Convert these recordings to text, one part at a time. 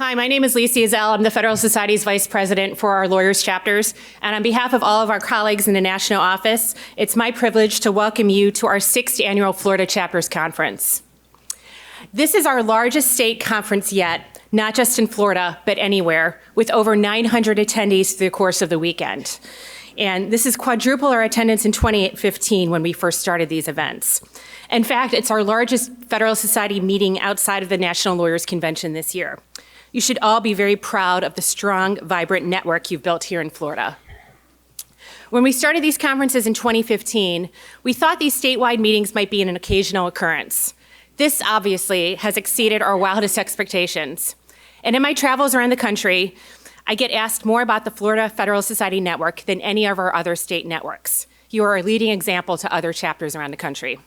Hi, my name is Ezell. I'm the Federalist Society's Vice President for our lawyers' chapters. And on behalf of all of our colleagues in the national office, it's my privilege to welcome you to our 6th annual Florida Chapters Conference. This is our largest state conference yet, not just in Florida, but anywhere, with over 900 attendees through the course of the weekend. And this is quadruple our attendance in 2015 when we first started these events. In fact, it's our largest Federalist Society meeting outside of the National Lawyers Convention this year. You should all be very proud of the strong, vibrant network you've built here in Florida. When we started these conferences in 2015, we thought these statewide meetings might be an occasional occurrence. This obviously has exceeded our wildest expectations. And in my travels around the country, I get asked more about the Florida Federalist Society Network than any of our other state networks. You are a leading example to other chapters around the country.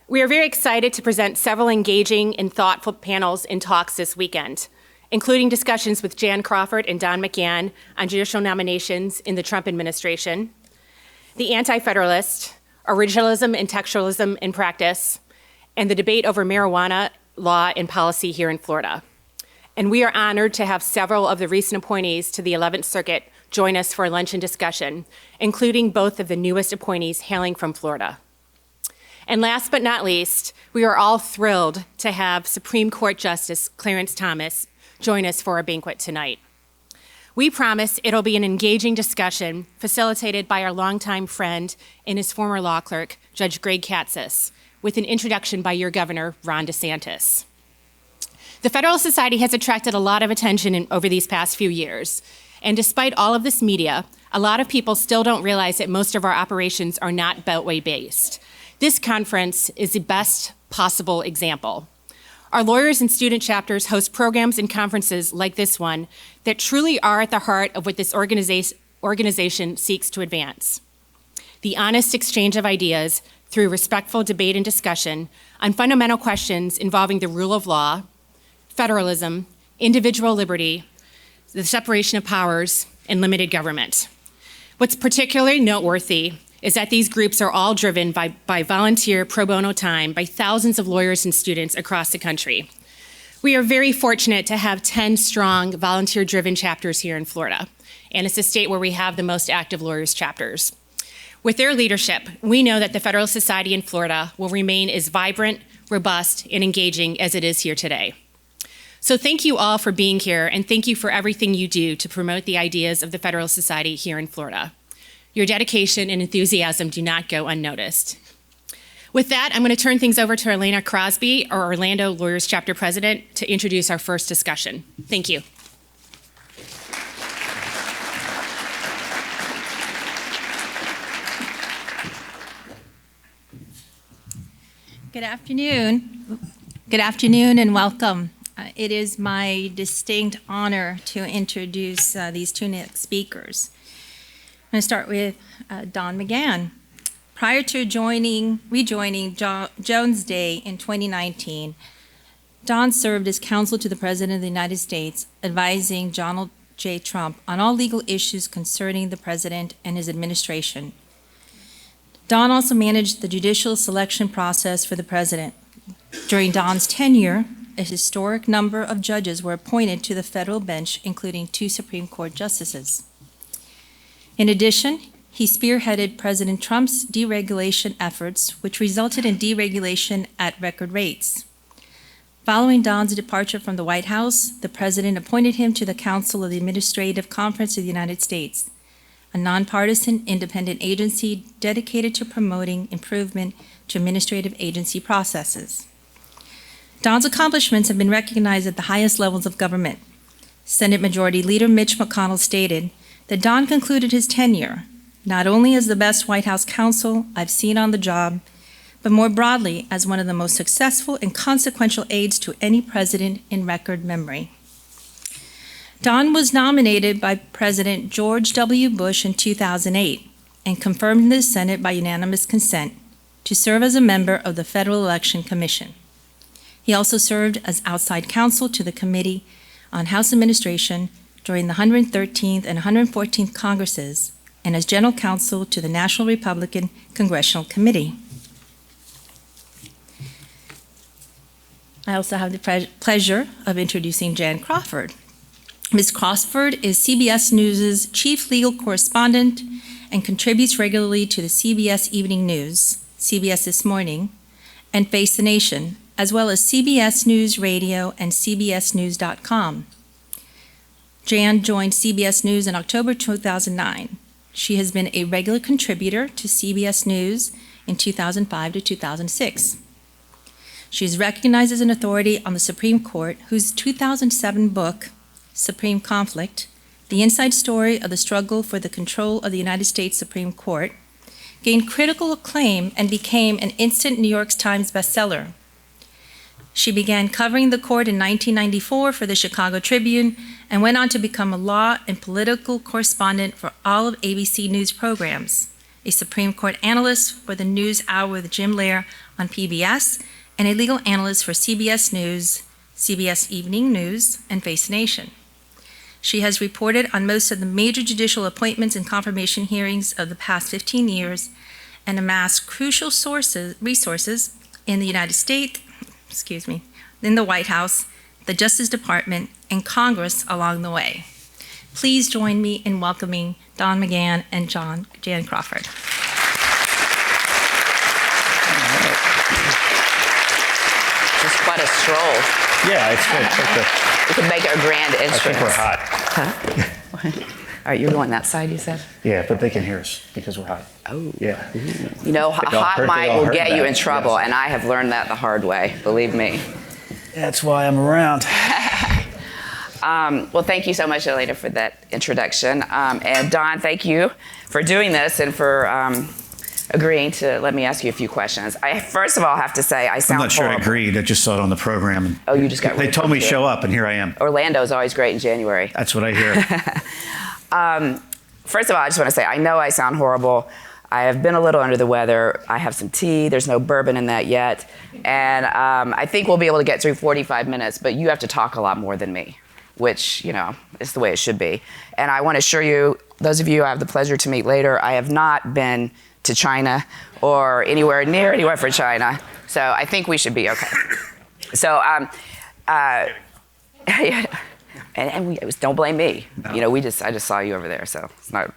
We are very excited to present several engaging and thoughtful panels and talks this weekend, including discussions with Jan Crawford and Don McGahn on judicial nominations in the Trump administration, the Anti-Federalist, Originalism and Textualism in Practice, and the debate over marijuana law and policy here in Florida. And we are honored to have several of the recent appointees to the 11th Circuit join us for a luncheon discussion, including both of the newest appointees hailing from Florida. And last but not least, we are all thrilled to have Supreme Court Justice Clarence Thomas join us for a banquet tonight. We promise it'll be an engaging discussion facilitated by our longtime friend and his former law clerk, Judge Greg Katsas, with an introduction by your governor, Ron DeSantis. The Federalist Society has attracted a lot of attention over these past few years, and despite all of this media, a lot of people still don't realize that most of our operations are not Beltway-based. This conference is the best possible example. Our lawyers and student chapters host programs and conferences like this one that truly are at the heart of what this organization seeks to advance. The honest exchange of ideas through respectful debate and discussion on fundamental questions involving the rule of law, federalism, individual liberty, the separation of powers, and limited government. What's particularly noteworthy is that these groups are all driven by volunteer pro bono time by thousands of lawyers and students across the country. We are very fortunate to have 10 strong volunteer-driven chapters here in Florida, and it's a state where we have the most active lawyers chapters. With their leadership, we know that the Federalist Society in Florida will remain as vibrant, robust, and engaging as it is here today. So thank you all for being here, and thank you for everything you do to promote the ideas of the Federalist Society here in Florida. Your dedication and enthusiasm do not go unnoticed. With that, I'm going to turn things over to Elena Crosby, our Orlando Lawyers Chapter President, to introduce our first discussion. Thank you. Good afternoon. Good afternoon and welcome. It is my distinct honor to introduce these two next speakers. I'm going to start with Don McGahn. Prior to rejoining Jones Day in 2019, Don served as counsel to the President of the United States, advising Donald J. Trump on all legal issues concerning the President and his administration. Don also managed the judicial selection process for the President. During Don's tenure, a historic number of judges were appointed to the federal bench, including 2 Supreme Court justices. In addition, he spearheaded President Trump's deregulation efforts, which resulted in deregulation at record rates. Following Don's departure from the White House, the President appointed him to the Counsel of the Administrative Conference of the United States, a nonpartisan independent agency dedicated to promoting improvement to administrative agency processes. Don's accomplishments have been recognized at the highest levels of government. Senate Majority Leader Mitch McConnell stated that Don concluded his tenure not only as the best White House counsel I've seen on the job, but more broadly as one of the most successful and consequential aides to any president in record memory. Don was nominated by President George W. Bush in 2008 and confirmed in the Senate by unanimous consent to serve as a member of the Federal Election Commission. He also served as outside counsel to the Committee on House Administration during the 113th and 114th Congresses and as general counsel to the National Republican Congressional Committee. I also have the pleasure of introducing Jan Crawford. Ms. Crawford is CBS News' chief legal correspondent and contributes regularly to the CBS Evening News, CBS This Morning, and Face the Nation, as well as CBS News Radio and CBSNews.com. Jan joined CBS News in October 2009. She has been a regular contributor to CBS News in 2005 to 2006. She is recognized as an authority on the Supreme Court, whose 2007 book, Supreme Conflict, The Inside Story of the Struggle for the Control of the United States Supreme Court, gained critical acclaim and became an instant New York Times bestseller. She began covering the court in 1994 for the Chicago Tribune and went on to become a law and political correspondent for all of ABC News programs, a Supreme Court analyst for the News Hour with Jim Lehrer on PBS, and a legal analyst for CBS News, CBS Evening News, and Face the Nation. She has reported on most of the major judicial appointments and confirmation hearings of the past 15 years and amassed crucial resources in the United States, in the White House, the Justice Department, and Congress along the way. Please join me in welcoming Don McGahn and Jan Crawford. Just quite a stroll. Yeah, it's good. We can make our grand entrance. I think we're hot. Huh? All right, you're going that side, you said? Yeah, but they can hear us because we're hot. Oh. Yeah. You know, a hot mic will get you in trouble, yes. and I have learned that the hard way, believe me. That's why I'm around. Well, thank you so much, Elena, for that introduction. And Don, thank you for doing this and for agreeing to let me ask you a few questions. I first of all have to say I sound I'm not sure horrible. I agreed. I just saw it on the program. And Oh, you just got they told me show up, and here I am. Orlando's always great in January. That's what I hear. First of all, I just want to say I know I sound horrible. I have been a little under the weather. I have some tea. There's no bourbon in that yet. And I think we'll be able to get through 45 minutes, but you have to talk a lot more than me, which, you know, is the way it should be. And I want to assure you, those of you I have the pleasure to meet later, I have not been to China or anywhere near anywhere for China. So I think we should be okay. So, don't blame me. No. You know, I just saw you over there, so it's not.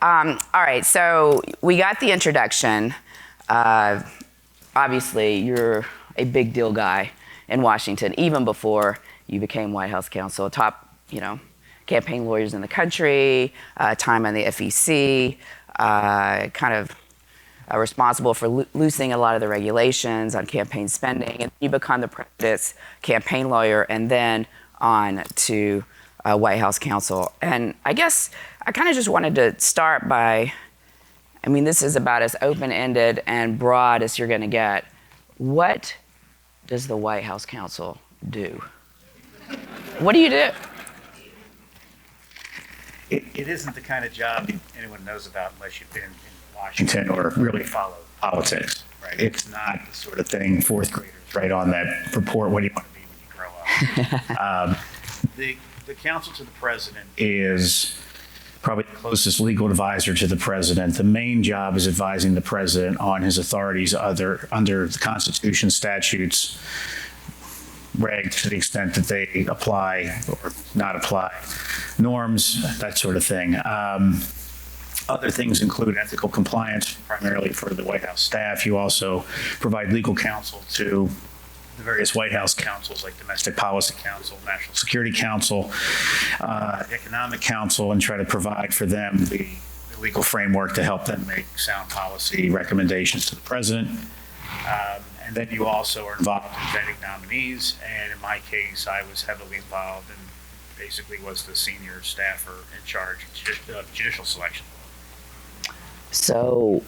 All right, so we got the introduction. Obviously, you're a big deal guy in Washington, even before you became White House counsel. Top, campaign lawyers in the country, time on the FEC, kind of responsible for loosening a lot of the regulations on campaign spending. And you become the president's campaign lawyer, and then on to White House counsel. And I guess I kind of just wanted to start by, this is about as open-ended and broad as you're going to get. What does the White House counsel do? What do you do? It isn't the kind of job anyone knows about unless you've been in Washington or really follow politics, right? It's not the sort of thing fourth graders write on that report, what do you want to be when you grow up? The counsel to the president is probably the closest legal advisor to the president. The main job is advising the president on his authorities under the Constitution, statutes, regs to the extent that they apply or not apply, norms, that sort of thing. Other things include ethical compliance, primarily for the White House staff. You also provide legal counsel to the various White House councils like Domestic Policy Council, National Security Council, Economic Council, and try to provide for them the legal framework to help them make sound policy recommendations to the president. And then you also are involved in vetting nominees, and in my case, I was heavily involved and basically was the senior staffer in charge of judicial selection. So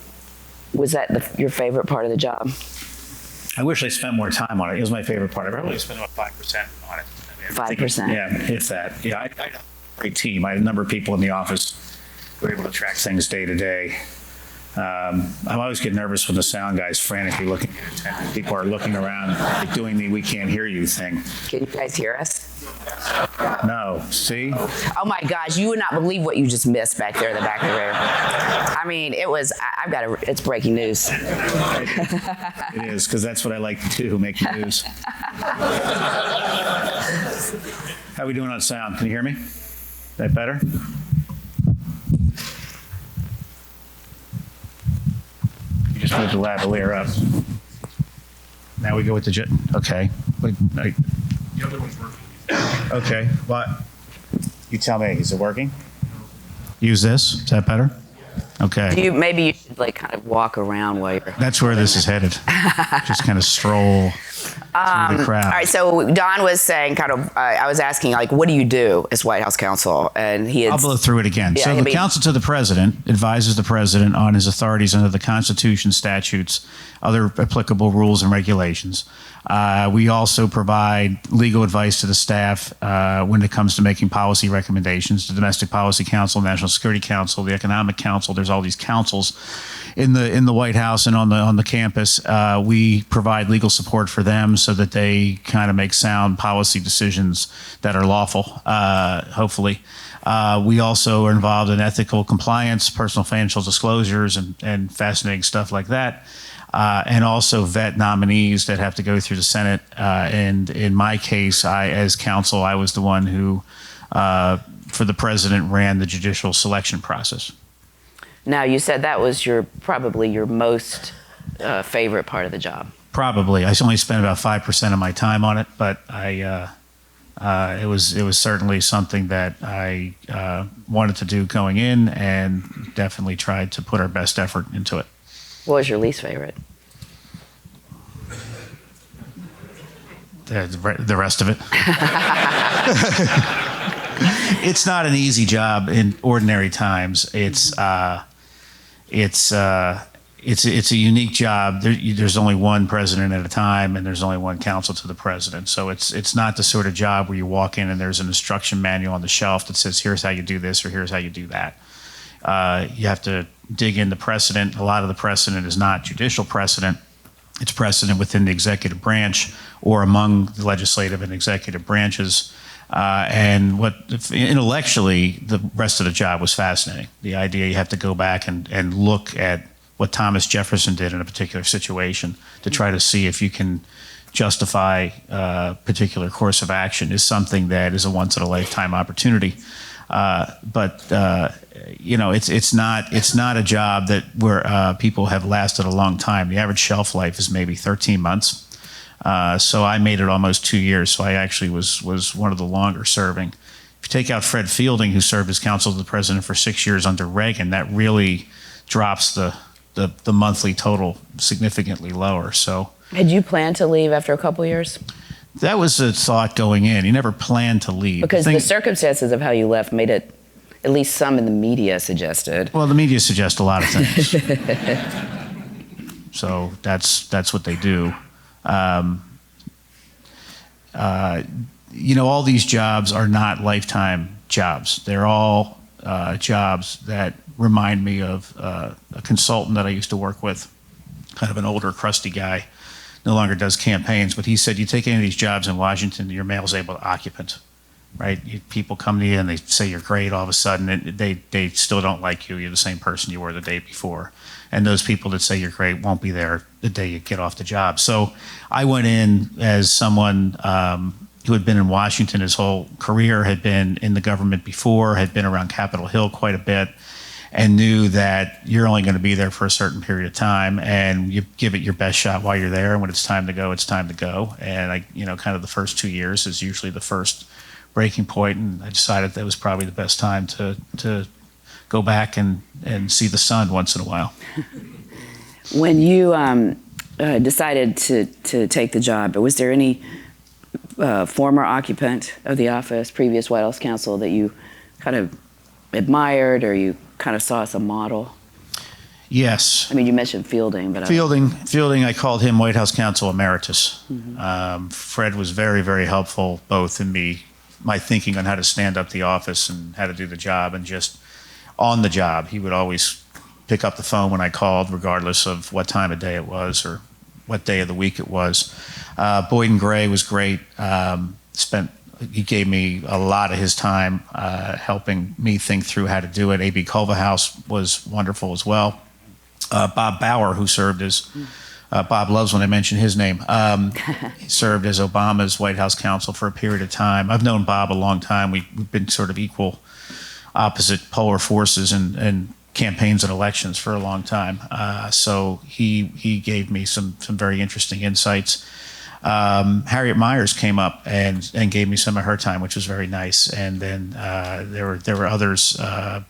was that your favorite part of the job? I wish I spent more time on it. It was my favorite part. I probably spent about 5% on it. 5%? Yeah, if that. Yeah, I had a great team. I had a number of people in the office who were able to track things day to day. I always get nervous when the sound guy's frantically looking at attendance. People are looking around, like doing the "we can't hear you" thing. Can you guys hear us? No, see? Oh my gosh, you would not believe what you just missed back there in the back of the room. I mean, it's breaking news. It is, because that's what I like to do, make news. How are we doing on sound? Can you hear me? That better? You just moved the lavalier up. Now we go with the okay. The other one's working. Okay, what? You tell me, is it working? Use this, is that better? Okay. Maybe you should like kind of walk around while you're... That's where this is headed. Just kind of stroll through the crowd. All right, so Don was saying I was asking, like, what do you do as White House counsel? And he had... I'll blow through it again. Yeah, so the counsel to the president advises the president on his authorities under the Constitution, statutes, other applicable rules and regulations. We also provide legal advice to the staff when it comes to making policy recommendations. The Domestic Policy Council, National Security Council, the Economic Council. There's all these councils in the White House and on the campus. We provide legal support for them so that they kind of make sound policy decisions that are lawful, hopefully. We also are involved in ethical compliance, personal financial disclosures, and fascinating stuff like that. And also vet nominees that have to go through the Senate. And in my case, as counsel, I was the one who, for the president, ran the judicial selection process. Now, you said that was probably your most favorite part of the job. Probably. I only spent about 5% of my time on it, but it was certainly something that I wanted to do going in, and definitely tried to put our best effort into it. What was your least favorite? The rest of it. It's not an easy job in ordinary times. It's a unique job. There's only one president at a time, and there's only one counsel to the president. So it's not the sort of job where you walk in and there's an instruction manual on the shelf that says, here's how you do this or here's how you do that. You have to dig into precedent. A lot of the precedent is not judicial precedent. It's precedent within the executive branch or among the legislative and executive branches. And intellectually, the rest of the job was fascinating. The idea you have to go back and look at what Thomas Jefferson did in a particular situation to try to see if you can justify a particular course of action is something that is a once-in-a-lifetime opportunity. It's not a job where people have lasted a long time. The average shelf life is maybe 13 months. So I made it almost 2 years. So I actually was one of the longer serving. If you take out Fred Fielding, who served as counsel to the president for 6 years under Reagan, that really drops the monthly total significantly lower. So had you planned to leave after a couple years? That was a thought going in. You never planned to leave. Because the circumstances of how you left made it, at least some in the media suggested. Well, the media suggests a lot of things. So that's what they do. All these jobs are not lifetime jobs. They're all jobs that remind me of a consultant that I used to work with, kind of an older, crusty guy. No longer does campaigns, but he said, you take any of these jobs in Washington, your mail's able to occupant, right? People come to you and they say you're great, all of a sudden, and they still don't like you. You're the same person you were the day before. And those people that say you're great won't be there the day you get off the job. So I went in as someone who had been in Washington his whole career, had been in the government before, had been around Capitol Hill quite a bit, and knew that you're only going to be there for a certain period of time, and you give it your best shot while you're there. And when it's time to go, it's time to go. And kind of the first 2 years is usually the first breaking point, and I decided that was probably the best time to go back and see the sun once in a while. When you decided to take the job, was there any former occupant of the office, previous White House counsel, that you kind of admired or you kind of saw as a model? Yes. I mean, you mentioned Fielding, but Fielding, I called him White House Counsel Emeritus. Mm-hmm. Fred was very, very helpful, both in my thinking on how to stand up the office and how to do the job, and just on the job. He would always pick up the phone when I called, regardless of what time of day it was or what day of the week it was. Boyden Gray was great. He gave me a lot of his time helping me think through how to do it. A.B. Culverhouse was wonderful as well. Bob Bauer, who served as, Bob loves when I mention his name, he served as Obama's White House counsel for a period of time. I've known Bob a long time. We've been sort of equal, opposite polar forces in campaigns and elections for a long time. So he gave me some very interesting insights. Harriet Myers came up and gave me some of her time, which was very nice. And then there were others,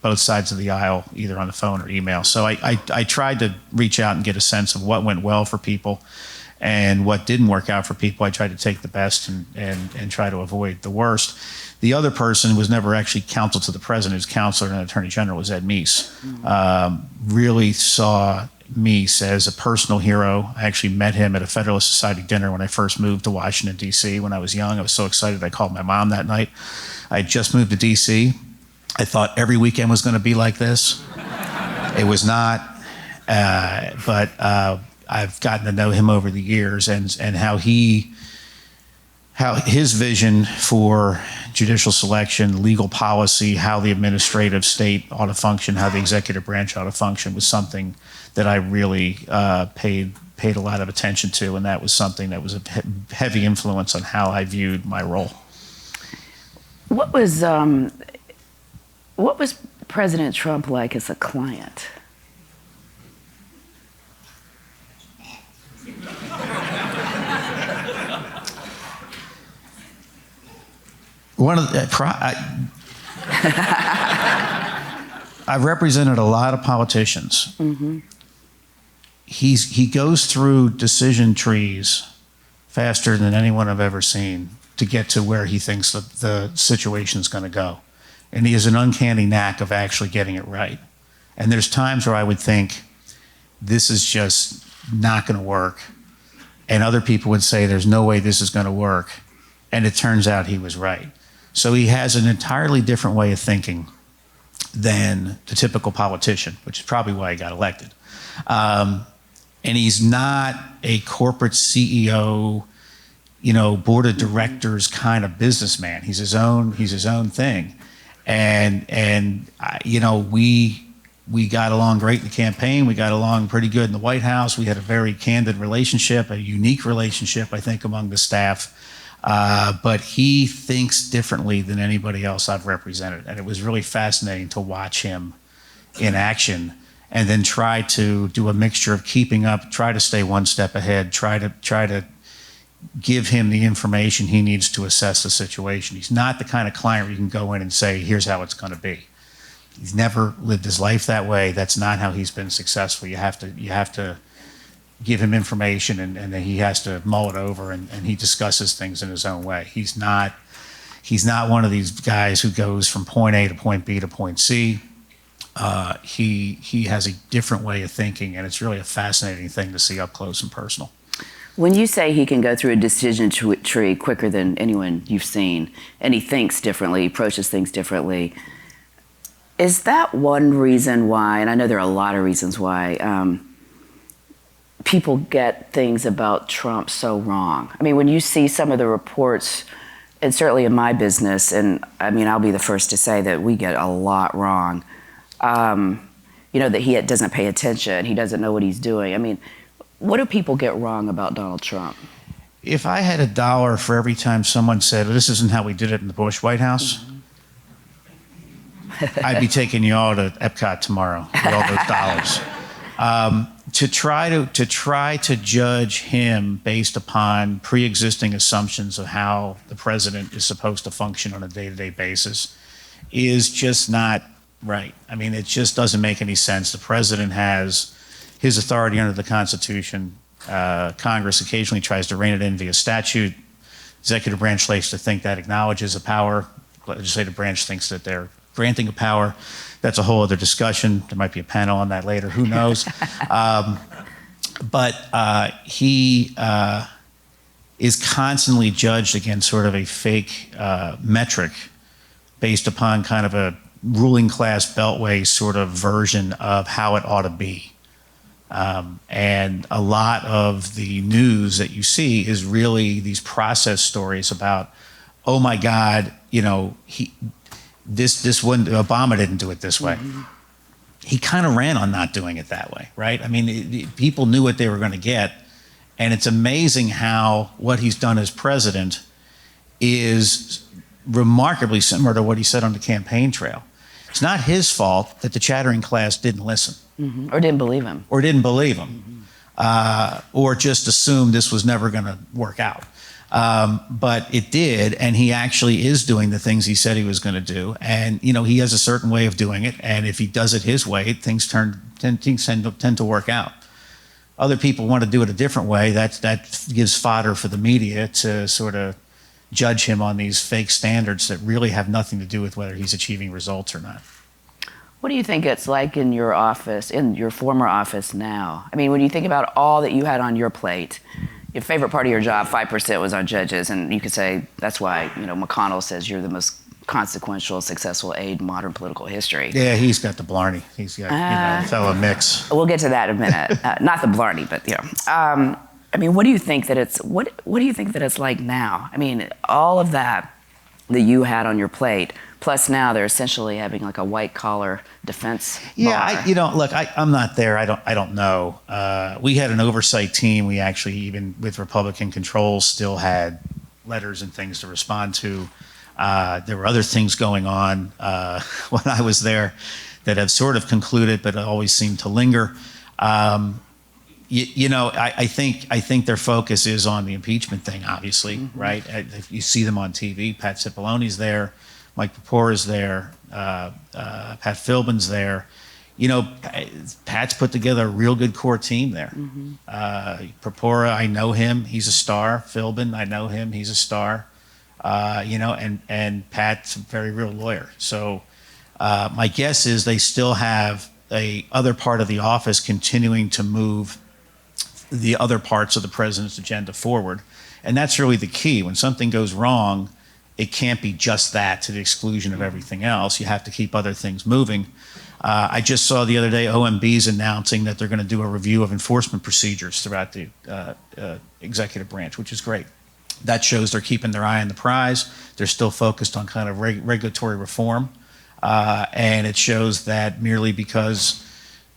both sides of the aisle, either on the phone or email. So I tried to reach out and get a sense of what went well for people and what didn't work out for people. I tried to take the best and try to avoid the worst. The other person was never actually counsel to the president. His counselor and attorney general was Ed Meese. Really saw Meese as a personal hero. I actually met him at a Federalist Society dinner when I first moved to Washington, D.C. when I was young. I was so excited I called my mom that night. I had just moved to D.C. I thought every weekend was going to be like this. It was not, but I've gotten to know him over the years and how his vision for judicial selection, legal policy, how the administrative state ought to function, how the executive branch ought to function was something that I really paid a lot of attention to, and that was something that was a heavy influence on how I viewed my role. What was President Trump like as a client? One of the, I've represented a lot of politicians. Mm-hmm. He goes through decision trees faster than anyone I've ever seen to get to where he thinks the situation is going to go. And he has an uncanny knack of actually getting it right. And there's times where I would think, this is just not going to work. And other people would say, there's no way this is going to work. And it turns out he was right. So he has an entirely different way of thinking than the typical politician, which is probably why he got elected. And he's not a corporate CEO, board of directors kind of businessman. He's his own thing. And we got along great in the campaign. We got along pretty good in the White House. We had a very candid relationship, a unique relationship, I think, among the staff. But he thinks differently than anybody else I've represented. And it was really fascinating to watch him in action and then try to do a mixture of keeping up, try to stay one step ahead, try to give him the information he needs to assess the situation. He's not the kind of client where you can go in and say, here's how it's going to be. He's never lived his life that way. That's not how he's been successful. You have to give him information and then he has to mull it over and he discusses things in his own way. He's not one of these guys who goes from point A to point B to point C. He has a different way of thinking, and it's really a fascinating thing to see up close and personal. When you say he can go through a decision tree quicker than anyone you've seen, and he thinks differently, approaches things differently, is that one reason why, and I know there are a lot of reasons why, people get things about Trump so wrong? I mean, when you see some of the reports, and certainly in my business, and I mean, I'll be the first to say that we get a lot wrong, that he doesn't pay attention, he doesn't know what he's doing. I mean, what do people get wrong about Donald Trump? If I had $1 for every time someone said, this isn't how we did it in the Bush White House, I'd be taking you all to Epcot tomorrow with all those dollars. To try to judge him based upon pre-existing assumptions of how the president is supposed to function on a day-to-day basis is just not right. I mean, it just doesn't make any sense. The president has his authority under the Constitution. Congress occasionally tries to rein it in via statute. Executive branch likes to think that acknowledges a power. Legislative branch thinks that they're granting a power. That's a whole other discussion. There might be a panel on that later. Who knows? But he is constantly judged against sort of a fake metric based upon kind of a ruling class beltway sort of version of how it ought to be. And a lot of the news that you see is really these process stories about, oh my God, you know, this wouldn't, Obama didn't do it this way. Mm-hmm. He kind of ran on not doing it that way, right? I mean, people knew what they were going to get. And it's amazing how what he's done as president is remarkably similar to what he said on the campaign trail. It's not his fault that the chattering class didn't listen. Mm-hmm. Or didn't believe him. Or just assumed this was never going to work out. But it did, and he actually is doing the things he said he was going to do. And, you know, he has a certain way of doing it, and if he does it his way, things tend to work out. Other people want to do it a different way. That gives fodder for the media to sort of judge him on these fake standards that really have nothing to do with whether he's achieving results or not. What do you think it's like in your office, in your former office now? I mean, when you think about all that you had on your plate, your favorite part of your job, 5% was on judges, and you could say that's why, you know, McConnell says you're the most consequential, successful aide in modern political history. Yeah, he's got the Blarney. He's got, a fellow mix. We'll get to that in a minute. Not the Blarney, but, you know. I mean, what do you think that it's like now? I mean, all of that you had on your plate, plus now they're essentially having like a white collar defense bar. Yeah, look, I'm not there. I don't know. We had an oversight team. We actually, even with Republican control, still had letters and things to respond to. There were other things going on when I was there that have sort of concluded, but always seemed to linger. I think their focus is on the impeachment thing, obviously, mm-hmm. right? You see them on TV. Pat Cipollone's there, Mike Papora's there, Pat Philbin's there. You know, Pat's put together a real good core team there. Mm-hmm. Papora, I know him; he's a star. Philbin, I know him; he's a star. And Pat's a very real lawyer. So my guess is they still have a other part of the office continuing to move the other parts of the president's agenda forward. And that's really the key. When something goes wrong, it can't be just that to the exclusion of everything else. You have to keep other things moving. I just saw the other day OMB's announcing that they're going to do a review of enforcement procedures throughout the executive branch, which is great. That shows they're keeping their eye on the prize. They're still focused on kind of regulatory reform. And it shows that merely because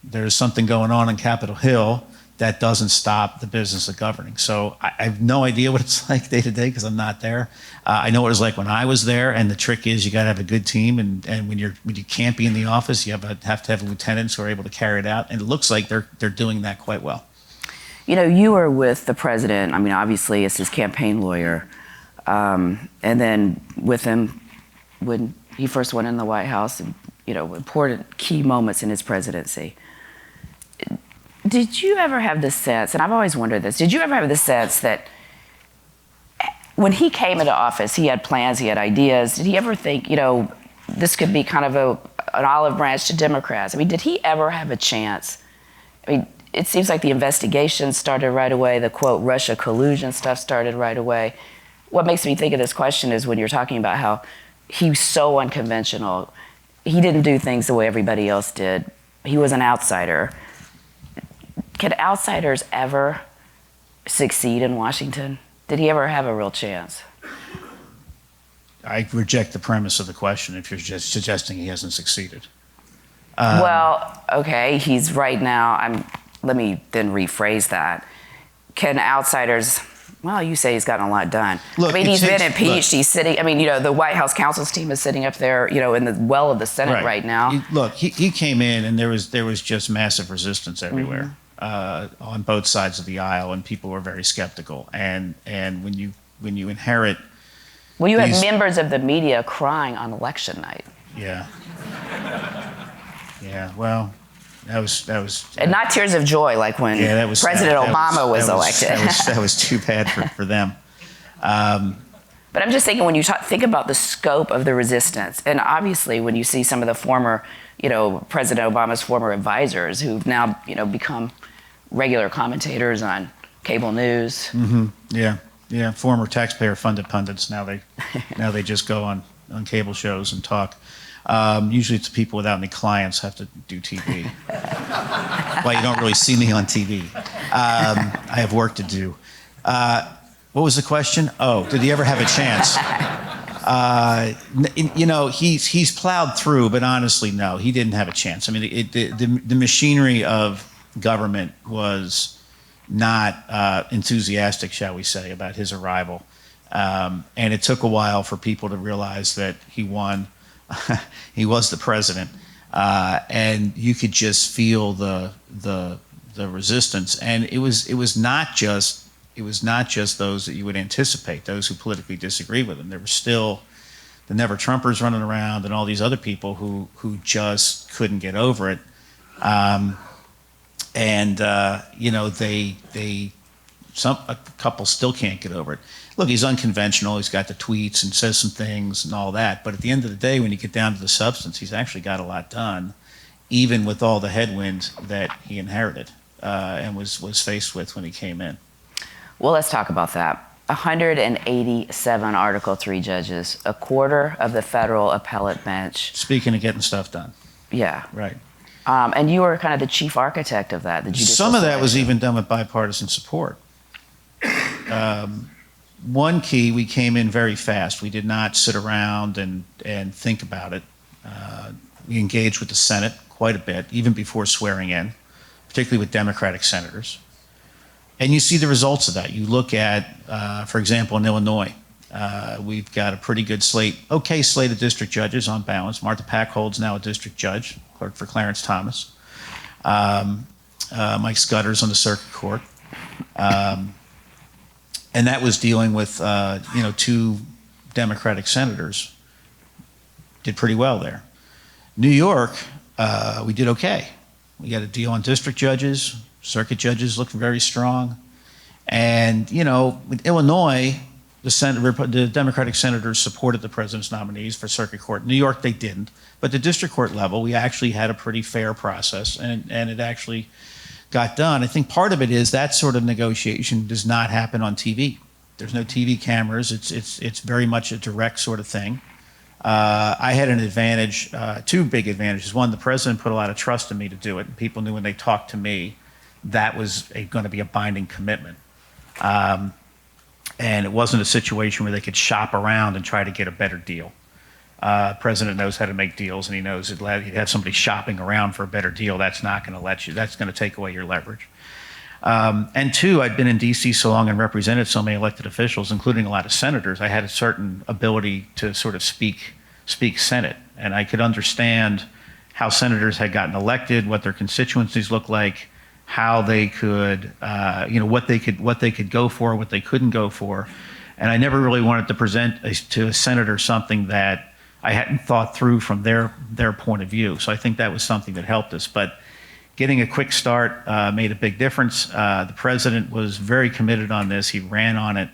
there's something going on Capitol Hill, that doesn't stop the business of governing. So I have no idea what it's like day to day because I'm not there. I know what it was like when I was there, and the trick is you got to have a good team, and when you can't be in the office, you have to have lieutenants who are able to carry it out, and it looks like they're doing that quite well. You know, you were with the president. I mean, obviously, as his campaign lawyer, and then with him when he first went in the White House, and, you know, important key moments in his presidency. Did you ever have the sense, and I've always wondered this, did you ever have the sense that when he came into office, he had plans, he had ideas, did he ever think, you know, this could be kind of an olive branch to Democrats? I mean, did he ever have a chance? I mean, it seems like the investigation started right away, the quote, Russia collusion stuff started right away. What makes me think of this question is when you're talking about how he was so unconventional. He didn't do things the way everybody else did. He was an outsider. Could outsiders ever succeed in Washington? Did he ever have a real chance? I reject the premise of the question if you're just suggesting he hasn't succeeded. Well, okay, he's right now. Let me then rephrase that. Can outsiders? Well, you say he's gotten a lot done. Look, I mean, he's been impeached. He's sitting. I mean, you know, the White House counsel's team is sitting up there, you know, in the well of the Senate right now. He came in, and there was just massive resistance everywhere. Mm-hmm. On both sides of the aisle, and people were very skeptical. And when you inherit, well, you had members of the media crying on election night. Yeah. Well, that was. And not tears of joy like when President Obama was elected. That was too bad for them. But I'm just thinking when you think about the scope of the resistance, and obviously when you see some of the former, you know, President Obama's former advisors who've now, you know, become regular commentators on cable news. Mm-hmm. Yeah. Former taxpayer-funded pundits. Now they just go on cable shows and talk. Usually it's people without any clients have to do TV. Well, you don't really see me on TV. I have work to do. What was the question? Oh, did he ever have a chance? He's plowed through, but honestly, no, he didn't have a chance. I mean, the machinery of government was not enthusiastic, shall we say, about his arrival. And it took a while for people to realize that he won. He was the president. And you could just feel the resistance. And it was not just those that you would anticipate, those who politically disagreed with him. There were still the Never Trumpers running around and all these other people who just couldn't get over it. A couple still can't get over it. Look, he's unconventional. He's got the tweets and says some things and all that. But at the end of the day, when you get down to the substance, he's actually got a lot done, even with all the headwinds that he inherited and was faced with when he came in. Well, let's talk about that. 187 Article III judges, a quarter of the federal appellate bench. Speaking of getting stuff done. Yeah. Right. And you were kind of the chief architect of that. Some of that was even done with bipartisan support. One key, we came in very fast. We did not sit around and think about it. We engaged with the Senate quite a bit, even before swearing in, particularly with Democratic senators. And you see the results of that. You look at, for example, in Illinois, we've got a pretty good slate of district judges on balance. Martha Packhold's now a district judge, clerk for Clarence Thomas. Mike Scudder's on the circuit court. And that was dealing with, two Democratic senators. Did pretty well there. New York, we did okay. We got a deal on district judges. Circuit judges looked very strong. And, with Illinois, the Democratic senators supported the president's nominees for circuit court. In New York, they didn't. But the district court level, we actually had a pretty fair process, and it actually got done. I think part of it is that sort of negotiation does not happen on TV. There's no TV cameras. It's very much a direct sort of thing. I had an advantage, two big advantages. One, the president put a lot of trust in me to do it. And people knew when they talked to me, that was going to be a binding commitment. And it wasn't a situation where they could shop around and try to get a better deal. President knows how to make deals, and he knows that he'd have somebody shopping around for a better deal. That's not going to let you. That's going to take away your leverage. And two, I'd been in D.C. so long and represented so many elected officials, including a lot of senators. I had a certain ability to sort of speak Senate, and I could understand how senators had gotten elected, what their constituencies looked like, how they could, what they could go for, what they couldn't go for. And I never really wanted to present to a senator something that I hadn't thought through from their point of view. So I think that was something that helped us. But getting a quick start made a big difference. The president was very committed on this. He ran on it,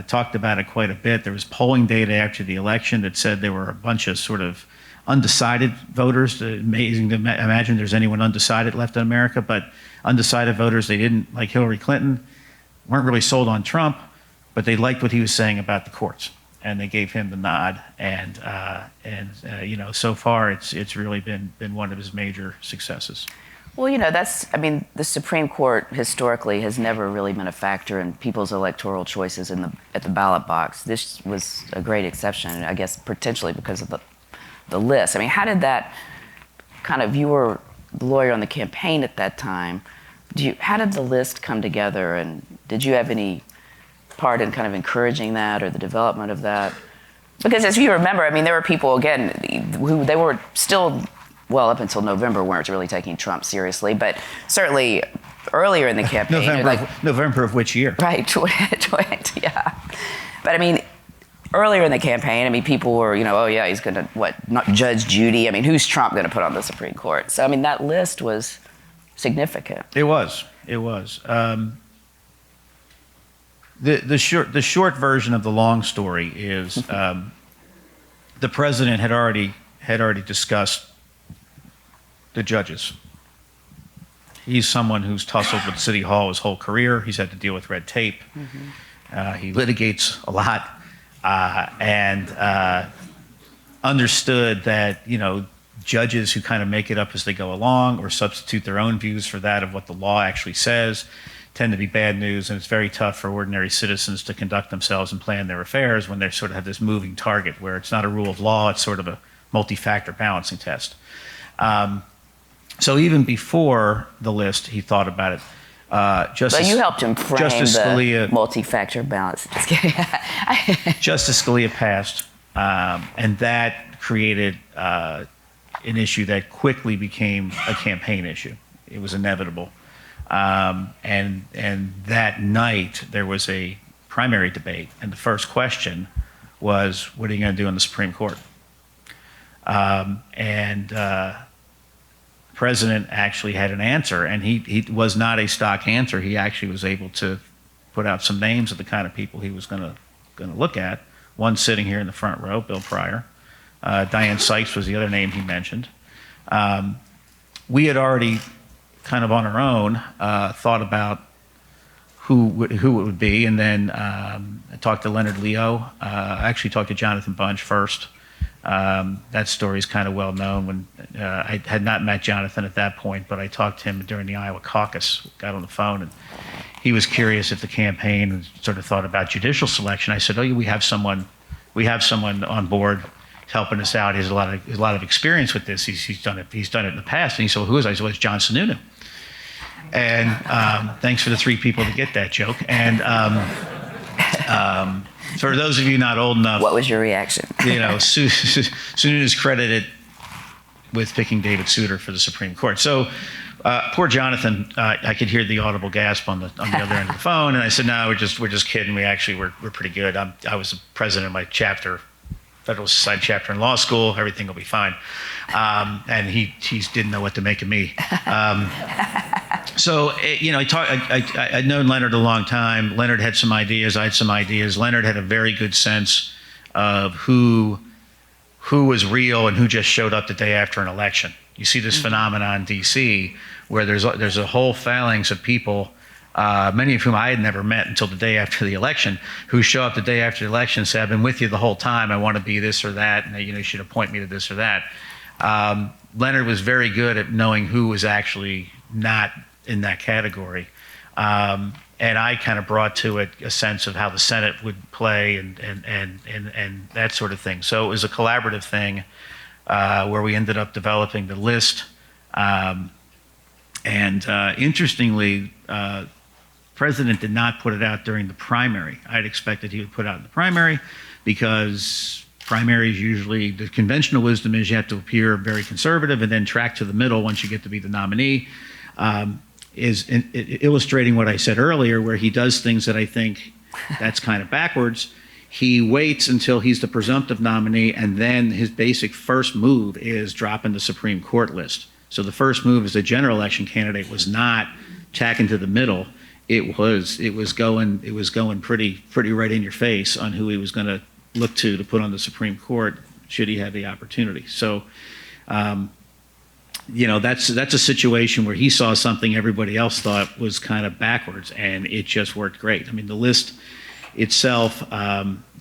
talked about it quite a bit. There was polling data after the election that said there were a bunch of sort of undecided voters. Amazing to imagine there's anyone undecided left in America, but undecided voters, they didn't like Hillary Clinton, weren't really sold on Trump, but they liked what he was saying about the courts, and they gave him the nod. And so far it's really been one of his major successes. Well, the Supreme Court historically has never really been a factor in people's electoral choices at the ballot box. This was a great exception, I guess, potentially because of the list. I mean, how did that you were the lawyer on the campaign at that time. How did the list come together, and did you have any part in kind of encouraging that or the development of that? Because as you remember, I mean, there were people, again, who they were still, well, up until November, weren't really taking Trump seriously, but certainly earlier in the campaign. November of which year? Right, yeah. But I mean, earlier in the campaign, I mean, people were, oh yeah, he's going to, not Judge Judy? I mean, who's Trump going to put on the Supreme Court? So, I mean, that list was significant. It was. The short version of the long story is the president had already discussed the judges. He's someone who's tussled with City Hall his whole career. He's had to deal with red tape. Mm-hmm. He litigates a lot. And understood that, judges who kind of make it up as they go along or substitute their own views for that of what the law actually says tend to be bad news, and it's very tough for ordinary citizens to conduct themselves and plan their affairs when they sort of have this moving target where it's not a rule of law, it's sort of a multi-factor balancing test. So even before the list, he thought about it. But you helped him frame Justice the Scalia, multi-factor balance. Just kidding. Justice Scalia passed, and that created an issue that quickly became a campaign issue. It was inevitable. And that night, there was a primary debate, and the first question was, what are you going to do in the Supreme Court? The president actually had an answer, and he was not a stock answer. He actually was able to put out some names of the kind of people he was going to look at. One sitting here in the front row, Bill Pryor. Diane Sykes was the other name he mentioned. We had already kind of on our own thought about who it would be, and then I talked to Leonard Leo. I actually talked to Jonathan Bunch first. That story is kind of well known. When I had not met Jonathan at that point, but I talked to him during the Iowa caucus, got on the phone, and he was curious if the campaign sort of thought about judicial selection. I said, "Oh, yeah, we have someone on board helping us out. He has a lot of experience with this. He's done it in the past." And he said, "Well, who is it?" I said, "Well, it's John Sununu." And thanks for the three people to get that joke. And for those of you not old enough, What was your reaction? Sununu is credited with picking David Souter for the Supreme Court. So poor Jonathan, I could hear the audible gasp on the other end of the phone, and I said, "No, we're just kidding. We're pretty good. I was the president of my chapter, Federalist Society chapter in law school. Everything will be fine." And he didn't know what to make of me. I'd known Leonard a long time. Leonard had some ideas. I had some ideas. Leonard had a very good sense of who was real and who just showed up the day after an election. You see this phenomenon in D.C. where there's a whole phalanx of people, many of whom I had never met until the day after the election, who show up the day after the election and say, "I've been with you the whole time. I want to be this or that, and you should appoint me to this or that." Leonard was very good at knowing who was actually not in that category. And I kind of brought to it a sense of how the Senate would play and that sort of thing. So it was a collaborative thing where we ended up developing the list. Interestingly, President did not put it out during the primary. I'd expected he would put it out in the primary because primaries usually, the conventional wisdom is you have to appear very conservative and then track to the middle once you get to be the nominee. Illustrating what I said earlier, where he does things that I think that's kind of backwards. He waits until he's the presumptive nominee, and then his basic first move is dropping the Supreme Court list. So the first move as a general election candidate was not tacking to the middle. It was going pretty right in your face on who he was going to look to put on the Supreme Court should he have the opportunity. So, that's a situation where he saw something everybody else thought was kind of backwards, and it just worked great. I mean, the list itself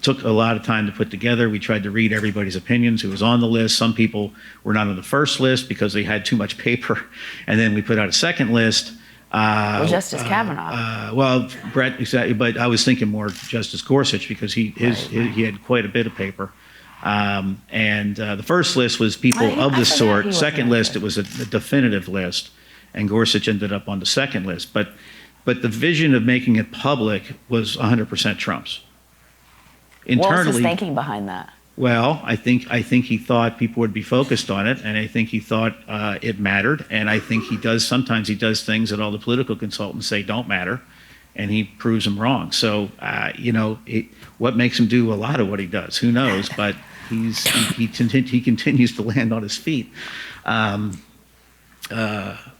took a lot of time to put together. We tried to read everybody's opinions who was on the list. Some people were not on the first list because they had too much paper, and then we put out a second list. Justice Cavanaugh. Brett, exactly, but I was thinking more Justice Gorsuch because he had quite a bit of paper. The first list was people of this sort. Second list, it was a definitive list, and Gorsuch ended up on the second list. But the vision of making it public was 100% Trump's. What was his thinking behind that? Well, I think he thought people would be focused on it, and I think he thought it mattered, and I think sometimes he does things that all the political consultants say don't matter, and he proves them wrong. So, what makes him do a lot of what he does? Who knows? But he continues to land on his feet.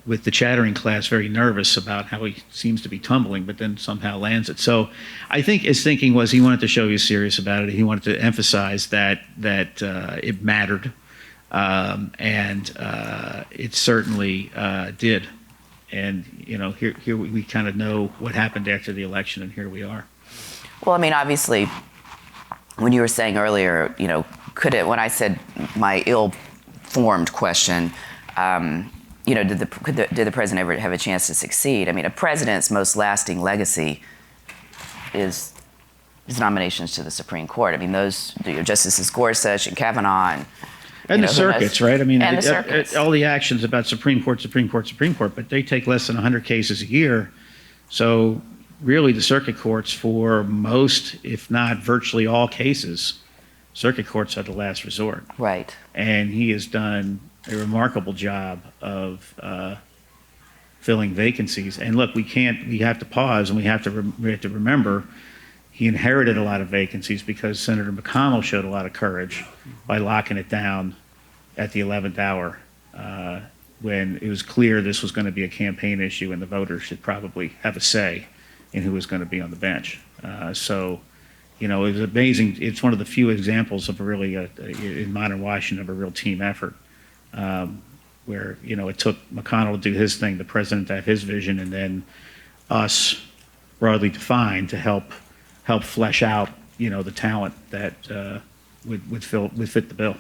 With the chattering class very nervous about how he seems to be tumbling, but then somehow lands it. So I think his thinking was he wanted to show he was serious about it. He wanted to emphasize that it mattered, and it certainly did. And here we kind of know what happened after the election, and here we are. Well, I mean, obviously, when you were saying earlier, when I said my ill-formed question, did the president ever have a chance to succeed? I mean, a president's most lasting legacy is his nominations to the Supreme Court. I mean, those Justices Gorsuch and Cavanaugh and the circuits, right? I mean, and the circuits. all the actions about Supreme Court, but they take less than 100 cases a year. So really the circuit courts for most, if not virtually all cases, circuit courts are the last resort. Right. And he has done a remarkable job of filling vacancies. And look, we have to pause and we have to remember he inherited a lot of vacancies because Senator McConnell showed a lot of courage by locking it down at the 11th hour when it was clear this was going to be a campaign issue and the voters should probably have a say in who was going to be on the bench. It was amazing. It's one of the few examples of a really, in modern Washington, of a real team effort where, it took McConnell to do his thing, the president to have his vision, and then us, broadly defined, to help flesh out, the talent that would fit the bill.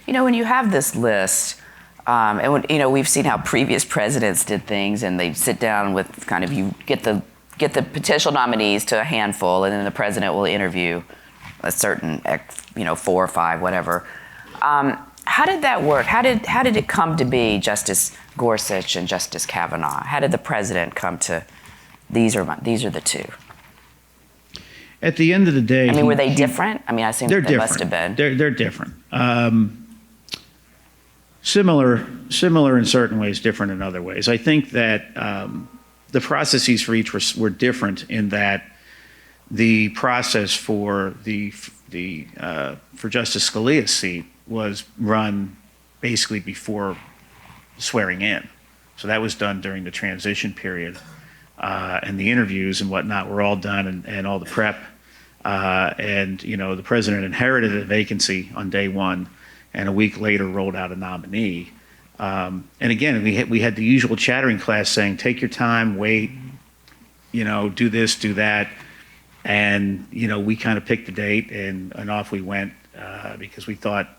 When you have this list, and when, we've seen how previous presidents did things, and they sit down with kind of, you get the potential nominees to a handful, and then the president will interview a certain, 4 or 5, whatever. How did that work? How did it come to be Justice Gorsuch and Justice Cavanaugh? How did the president come to these are the two? At the end of the day, I mean, were they different? I mean, I assume they must have been. They're different. Similar in certain ways, different in other ways. I think that the processes for each were different in that the process for for Justice Scalia's seat was run basically before swearing in. So that was done during the transition period, and the interviews and whatnot were all done, and all the prep. The president inherited a vacancy on day one, and a week later rolled out a nominee. And again, we had the usual chattering class saying, take your time, wait, do this, do that. And, we kind of picked the date and off we went because we thought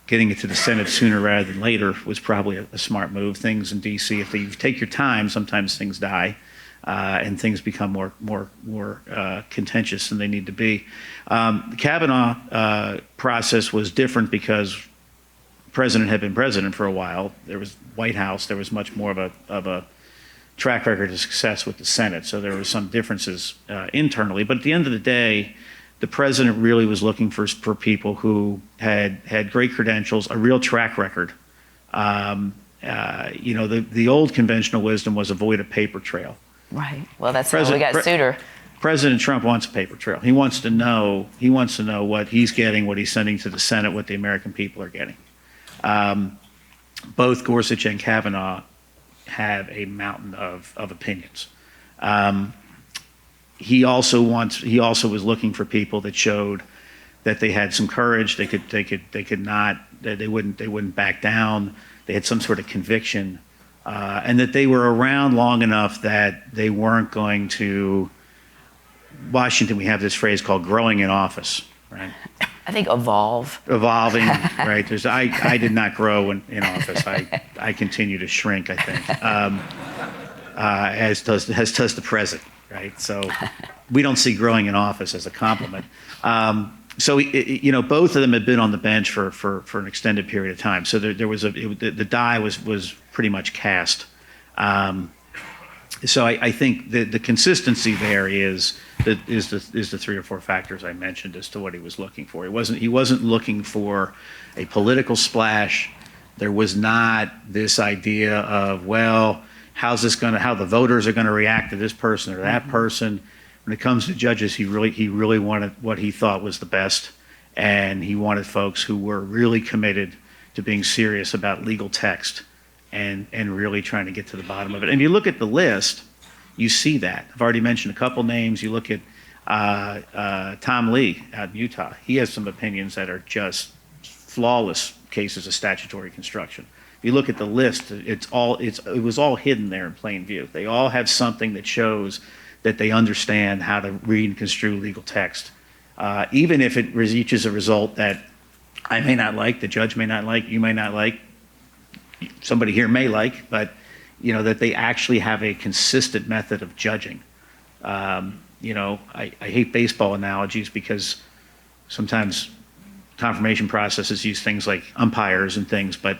getting it to the Senate sooner rather than later was probably a smart move. Things in D.C., if you take your time, sometimes things die. And things become more contentious than they need to be. The Cavanaugh process was different because the president had been president for a while. There was White House. There was much more of a track record of success with the Senate. So there were some differences internally. But at the end of the day, the president really was looking for people who had great credentials, a real track record. The old conventional wisdom was avoid a paper trail. Right. Well, that's how we got Souter. President Trump wants a paper trail. He wants to know what he's getting, what he's sending to the Senate, what the American people are getting. Both Gorsuch and Cavanaugh have a mountain of opinions. He also was looking for people that showed that they had some courage. They wouldn't back down. They had some sort of conviction. And that they were around long enough that they weren't going to. Washington, we have this phrase called growing in office, right? I think evolving, right? I did not grow in office. I continue to shrink, I think, as does the president, right? So we don't see growing in office as a compliment. So both of them had been on the bench for an extended period of time. So there was the die was pretty much cast. So I think the consistency there is the 3 or 4 factors I mentioned as to what he was looking for. He wasn't looking for a political splash. There was not this idea of, well, how the voters are going to react to this person or that person. When it comes to judges, he really wanted what he thought was the best, and he wanted folks who were really committed to being serious about legal text and really trying to get to the bottom of it. And if you look at the list, you see that. I've already mentioned a couple names. You look at Tom Lee out in Utah. He has some opinions that are just flawless cases of statutory construction. If you look at the list, it was all hidden there in plain view. They all have something that shows that they understand how to read and construe legal text, even if it reaches a result that I may not like, the judge may not like, you may not like, somebody here may like, but, you know, that they actually have a consistent method of judging. You know, I hate baseball analogies because sometimes confirmation processes use things like umpires and things, but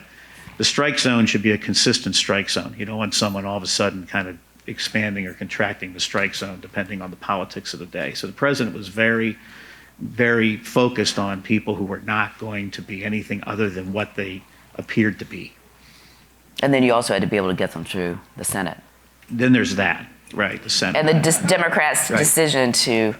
the strike zone should be a consistent strike zone. You don't want someone all of a sudden kind of expanding or contracting the strike zone depending on the politics of the day. So the president was very, very focused on people who were not going to be anything other than what they appeared to be. And then you also had to be able to get them through the Senate. Then there's that, right, the Senate. And the Democrats' Right. decision to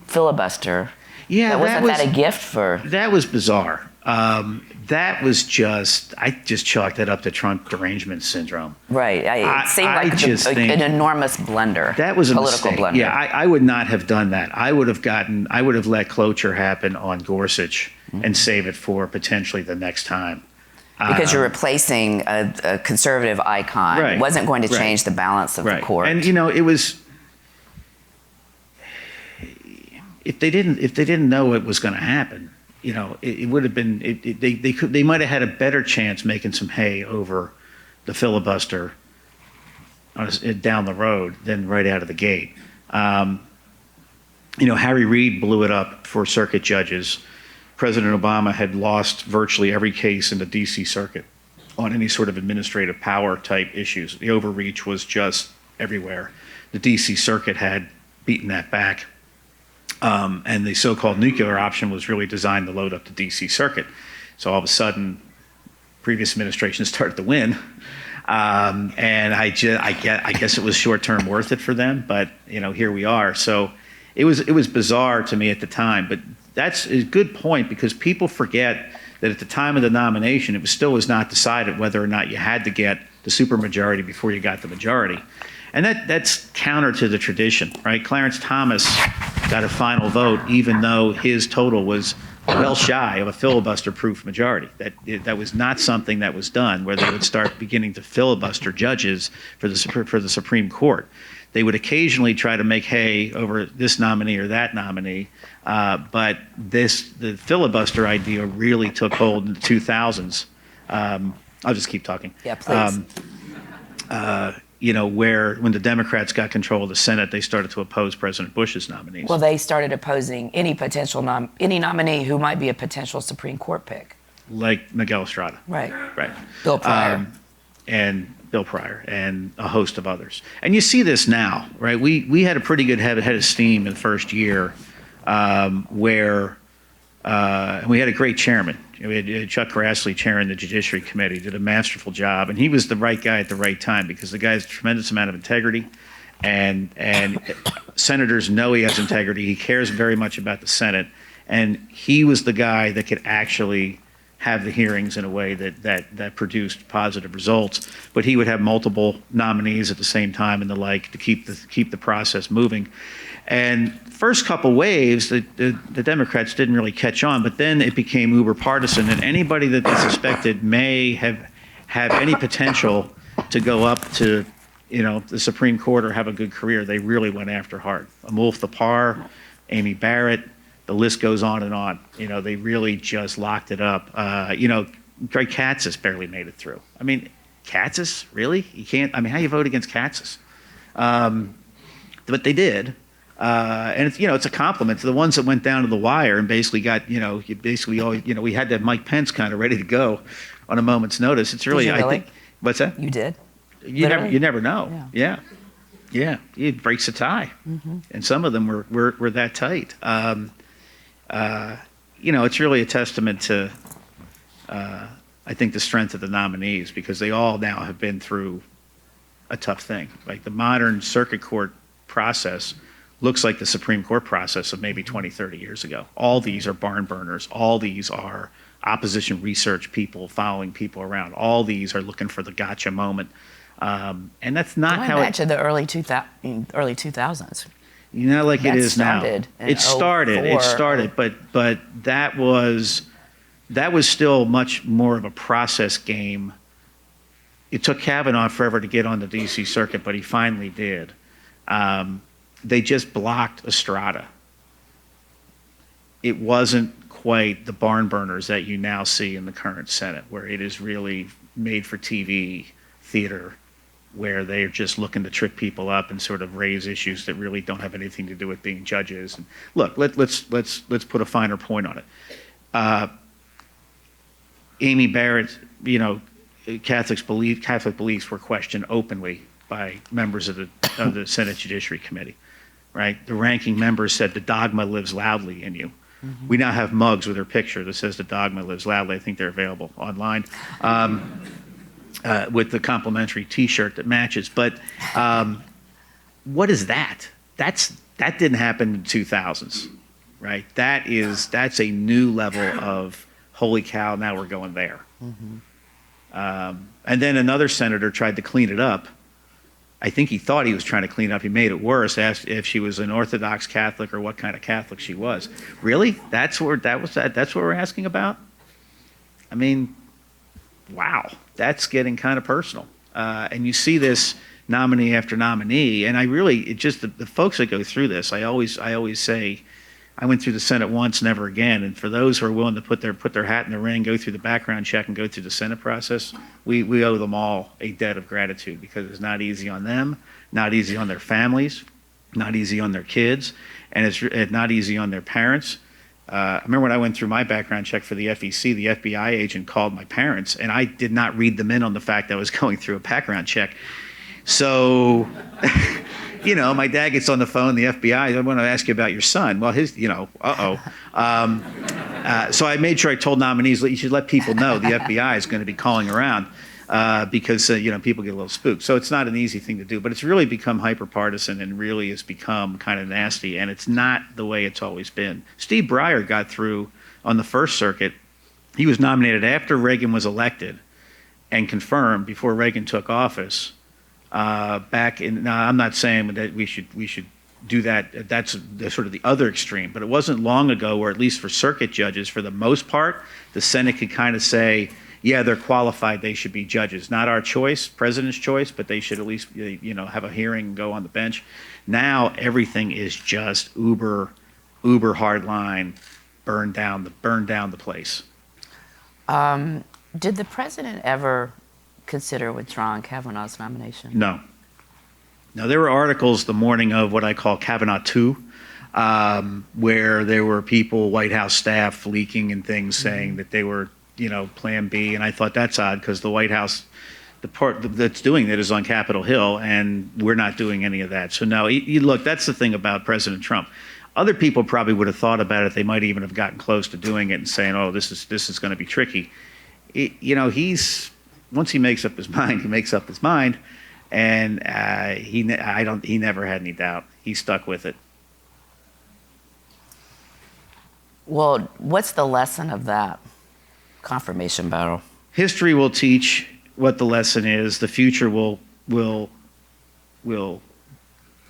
filibuster, Yeah, wasn't that a gift for? That was bizarre. That was just, I just chalked that up to Trump derangement syndrome. Right. It seemed like an enormous blunder. That was a political mistake. blunder. Yeah, I would not have done that. I would have let cloture happen on Gorsuch and save it for potentially the next time. Because you're replacing a conservative icon. Right, It wasn't going to right. change the balance of the court. And you know, it was, if they didn't know it was going to happen, you know, it would have been, they might have had a better chance making some hay over the filibuster down the road than right out of the gate. You know, Harry Reid blew it up for circuit judges. President Obama had lost virtually every case in the DC circuit on any sort of administrative power type issues. The overreach was just everywhere. The DC circuit had beaten that back. And the so-called nuclear option was really designed to load up the DC circuit. So all of a sudden, previous administrations started to win. And I guess it was short-term worth it for them, but you know, here we are. So it was bizarre to me at the time, but that's a good point because people forget that at the time of the nomination, it still was not decided whether or not you had to get the supermajority before you got the majority. And that's counter to the tradition, right? Clarence Thomas got a final vote even though his total was well shy of a filibuster-proof majority. That was not something that was done where they would start beginning to filibuster judges for the Supreme Court. They would occasionally try to make hay over this nominee or that nominee, but the filibuster idea really took hold in the 2000s. I'll just keep talking. Yeah, please. You know, when the Democrats got control of the Senate, they started to oppose President Bush's nominees. Well, they started opposing any any nominee who might be a potential Supreme Court pick. Like Miguel Estrada. Right. Right. Bill Pryor. And Bill Pryor and a host of others. And you see this now, right? We had a pretty good head of steam in the first year where we had a great chairman. We had Chuck Grassley chairing the Judiciary Committee, did a masterful job, and he was the right guy at the right time because the guy has a tremendous amount of integrity, and senators know he has integrity. He cares very much about the Senate, and he was the guy that could actually have the hearings in a way that produced positive results. But he would have multiple nominees at the same time and the like to keep the process moving. And first couple waves, the Democrats didn't really catch on, but then it became uber partisan, and anybody that they suspected may have any potential to go up to, you know, the Supreme Court or have a good career, they really went after hard. Amulf Thapar, Amy Barrett, the list goes on and on. You know, they really just locked it up. You know, Greg Katsas barely made it through. I mean, Katsas, really? You can't, I mean, how do you vote against Katsas? But they did. And it's, you know, it's a compliment to the ones that went down to the wire and basically got, you know, we had that Mike Pence kind of ready to go on a moment's notice. It's really, Did you really? I think, what's that? You did? You never know. Yeah. It breaks a tie. Mm-hmm. And some of them were that tight. You know, it's really a testament to, I think, the strength of the nominees because they all now have been through a tough thing. Like the modern circuit court process looks like the Supreme Court process of maybe 20, 30 years ago. All these are barn burners. All these are opposition research people following people around. All these are looking for the gotcha moment. And that's not Going how back to the early 2000s. You know, like it is now. It started, 04. but that was still much more of a process game. It took Cavanaugh forever to get on the DC circuit, but he finally did. They just blocked Estrada. It wasn't quite the barn burners that you now see in the current Senate, where it is really made for TV theater, where they're just looking to trip people up and sort of raise issues that really don't have anything to do with being judges. And look, let's put a finer point on it. Amy Barrett, Catholic beliefs were questioned openly by members of the Senate Judiciary Committee, right? The ranking member said the dogma lives loudly in you. Mm-hmm. We now have mugs with her picture that says the dogma lives loudly. I think they're available online with the complimentary T-shirt that matches. But what is that? That didn't happen in the 2000s, right? That's a new level of holy cow. Now we're going there. Mm-hmm. And then another senator tried to clean it up. I think he thought he was trying to clean it up. He made it worse. Asked if she was an Orthodox Catholic or what kind of Catholic she was. Really? That's what we're asking about? I mean, wow, that's getting kind of personal. And you see this nominee after nominee, and the folks that go through this, I always say, I went through the Senate once, never again. And for those who are willing to put their hat in the ring, go through the background check, and go through the Senate process, we owe them all a debt of gratitude, because it's not easy on them, not easy on their families, not easy on their kids, and it's not easy on their parents. I remember when I went through my background check for the FEC, the FBI agent called my parents, and I did not read them in on the fact that I was going through a background check. So, my dad gets on the phone, the FBI, I want to ask you about your son. Well, so I made sure I told nominees, you should let people know the FBI is going to be calling around because, people get a little spooked. So it's not an easy thing to do, but it's really become hyper-partisan and really has become kind of nasty, and it's not the way it's always been. Steve Breyer got through on the First Circuit. He was nominated after Reagan was elected and confirmed before Reagan took office. Now I'm not saying that we should do that. That's sort of the other extreme. But it wasn't long ago where, at least for circuit judges, for the most part, the Senate could kind of say, yeah, they're qualified, they should be judges. Not our choice, president's choice, but they should at least have a hearing and go on the bench. Now everything is just uber hardline, burn down the place. Did the president ever consider withdrawing Cavanaugh's nomination? No. Now, there were articles the morning of what I call Cavanaugh 2, where there were people, White House staff, leaking and things saying that they were, Plan B. And I thought that's odd, because the White House, the part that's doing it is on Capitol Hill, and we're not doing any of that. So no, look, that's the thing about President Trump. Other people probably would have thought about it. They might even have gotten close to doing it and saying, oh, this is going to be tricky. Once he makes up his mind, he makes up his mind, and he never had any doubt. He stuck with it. Well, what's the lesson of that confirmation battle? History will teach what the lesson is. The future will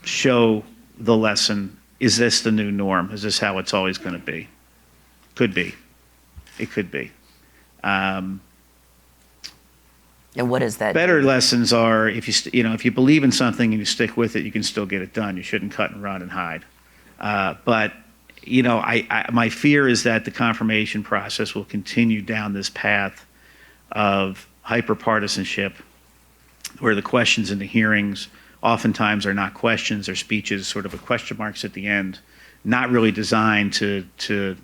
show the lesson. Is this the new norm? Is this how it's always going to be? Could be. It could be. And what is that? Better lessons are, if you believe in something and you stick with it, you can still get it done. You shouldn't cut and run and hide. But my fear is that the confirmation process will continue down this path of hyper-partisanship, where the questions in the hearings oftentimes are not questions, or speeches, sort of a question marks at the end, not really designed to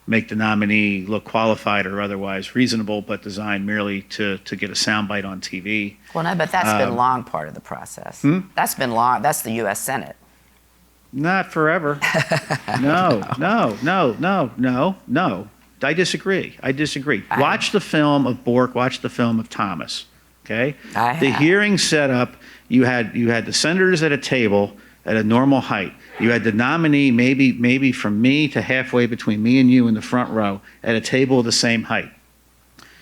make the nominee look qualified or otherwise reasonable, but designed merely to get a soundbite on TV. Well, no, but that's been long part of the process. That's been long. That's the U.S. Senate. Not forever. No. I disagree. Watch the film of Bork. Watch the film of Thomas. Okay. The hearing set up. You had the senators at a table at a normal height. You had the nominee maybe from me to halfway between me and you in the front row at a table of the same height.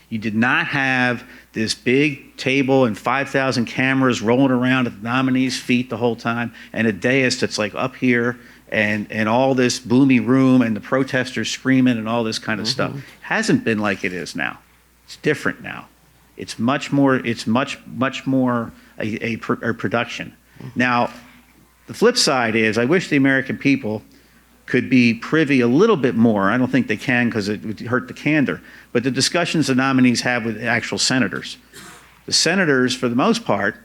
You did not have this big table and 5,000 cameras rolling around at the nominee's feet the whole time, and a dais that's like up here, and all this boomy room, and the protesters screaming and all this kind of stuff. Hasn't been like it is now. It's different now. It's much more a production. Now, the flip side is, I wish the American people could be privy a little bit more. I don't think they can because it would hurt the candor. But the discussions the nominees have with actual senators. The senators, for the most part,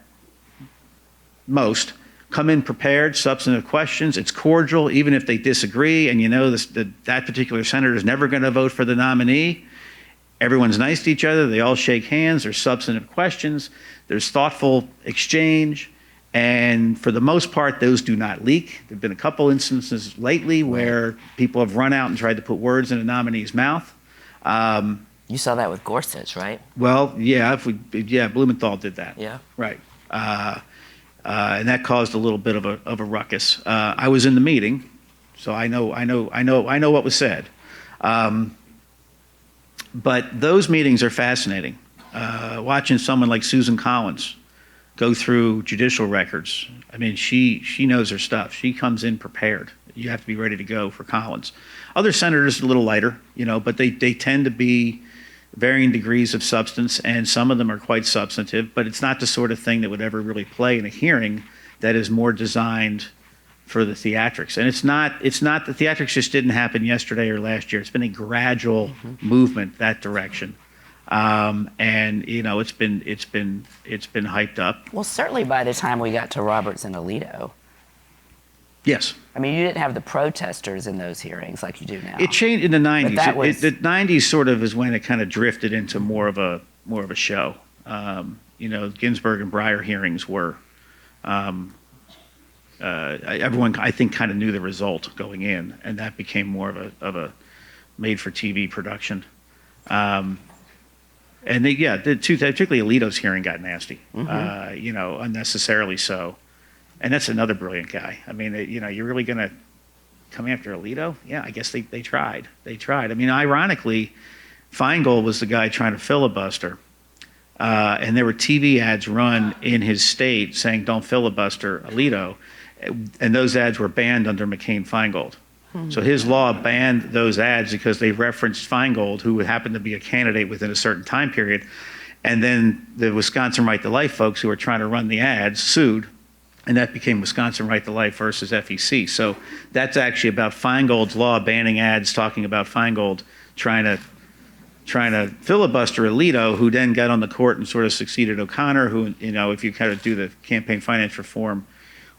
come in prepared, substantive questions. It's cordial, even if they disagree, and you know that particular senator is never going to vote for the nominee. Everyone's nice to each other. They all shake hands. There's substantive questions. There's thoughtful exchange. And for the most part, those do not leak. There have been a couple instances lately where people have run out and tried to put words in a nominee's mouth. You saw that with Gorsuch, right? Well, yeah, Blumenthal did that. Yeah. Right. And that caused a little bit of a ruckus. I was in the meeting, so I know what was said. But those meetings are fascinating. Watching someone like Susan Collins go through judicial records. I mean, she knows her stuff. She comes in prepared. You have to be ready to go for Collins. Other senators are a little lighter, but they tend to be varying degrees of substance, and some of them are quite substantive, but it's not the sort of thing that would ever really play in a hearing that is more designed for the theatrics. And it's not the theatrics just didn't happen yesterday or last year. It's been a gradual movement that direction. And it's been hyped up. Well, certainly by the time we got to Roberts and Alito. Yes. I mean, you didn't have the protesters in those hearings like you do now. It changed in the 90s. The 90s sort of is when it kind of drifted into more of a show. Ginsburg and Breyer hearings were everyone, I think, kind of knew the result going in, and that became more of a made-for-TV production. And particularly Alito's hearing got nasty, unnecessarily so. And that's another brilliant guy. I mean, you're really going to come after Alito? Yeah, I guess they tried. They tried. I mean, ironically, Feingold was the guy trying to filibuster. And there were TV ads run in his state saying, don't filibuster Alito. And those ads were banned under McCain-Feingold. So his law banned those ads because they referenced Feingold, who happened to be a candidate within a certain time period. And then the Wisconsin Right to Life folks who were trying to run the ads sued. And that became Wisconsin Right to Life versus FEC. So that's actually about Feingold's law banning ads talking about Feingold trying to filibuster Alito, who then got on the court and sort of succeeded O'Connor, who, if you kind of do the campaign finance reform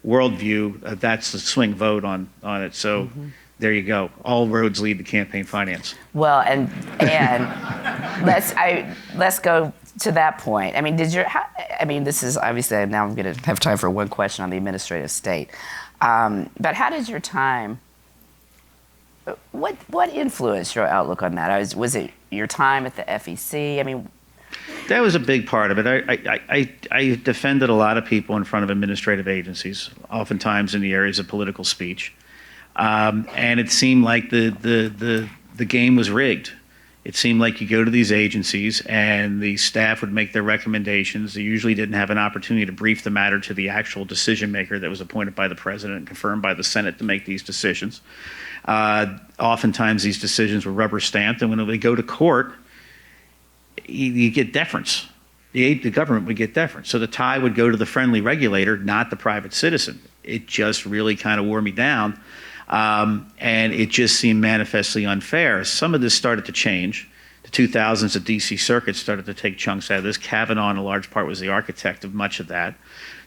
worldview, that's the swing vote on it. So there you go. All roads lead to campaign finance. Well, and let's go to that point. I mean, this is obviously, now I'm going to have time for one question on the administrative state. But how did your time, what influenced your outlook on that? Was it your time at the FEC? I mean, that was a big part of it. I defended a lot of people in front of administrative agencies, oftentimes in the areas of political speech. And it seemed like the game was rigged. It seemed like you go to these agencies and the staff would make their recommendations. They usually didn't have an opportunity to brief the matter to the actual decision maker that was appointed by the president and confirmed by the Senate to make these decisions. Oftentimes these decisions were rubber stamped, and when they go to court, you get deference. The government would get deference. So the tie would go to the friendly regulator, not the private citizen. It just really kind of wore me down. And it just seemed manifestly unfair. Some of this started to change. The 2000s, the D.C. Circuit started to take chunks out of this. Cavanaugh, in a large part, was the architect of much of that.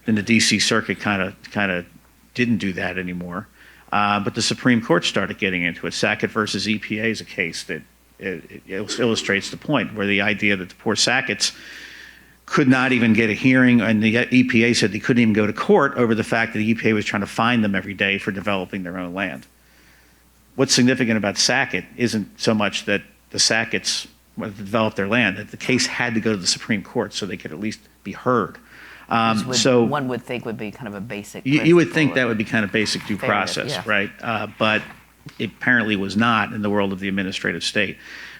Then the D.C. Circuit kind of didn't do that anymore. But the Supreme Court started getting into it. Sackett versus EPA is a case that it illustrates the point, where the idea that the poor Sacketts could not even get a hearing, and the EPA said they couldn't even go to court over the fact that the EPA was trying to fine them every day for developing their own land. What's significant about Sackett isn't so much that the Sacketts developed their land, that the case had to go to the Supreme Court so they could at least be heard. One would think would be kind of a basic you would think that would be kind of basic due process, yeah. Right? But it apparently was not in the world of the administrative state.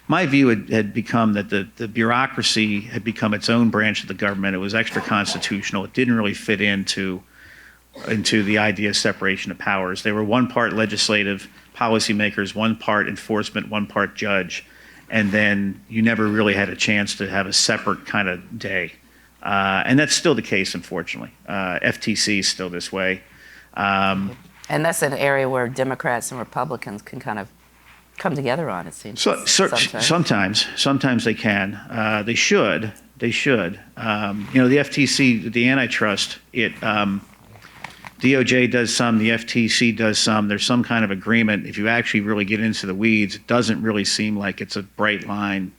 My view had become that the bureaucracy had become its own branch of the government. It was extra constitutional. It didn't really fit into the idea of separation of powers. They were one part legislative policymakers, one part enforcement, one part judge, and then you never really had a chance to have a separate kind of day. And that's still the case, unfortunately. FTC is still this way. And that's an area where Democrats and Republicans can kind of come together on, it seems. Sometimes they can. They should. The FTC, the antitrust, DOJ does some, the FTC does some. There's some kind of agreement. If you actually really get into the weeds, it doesn't really seem like it's a bright line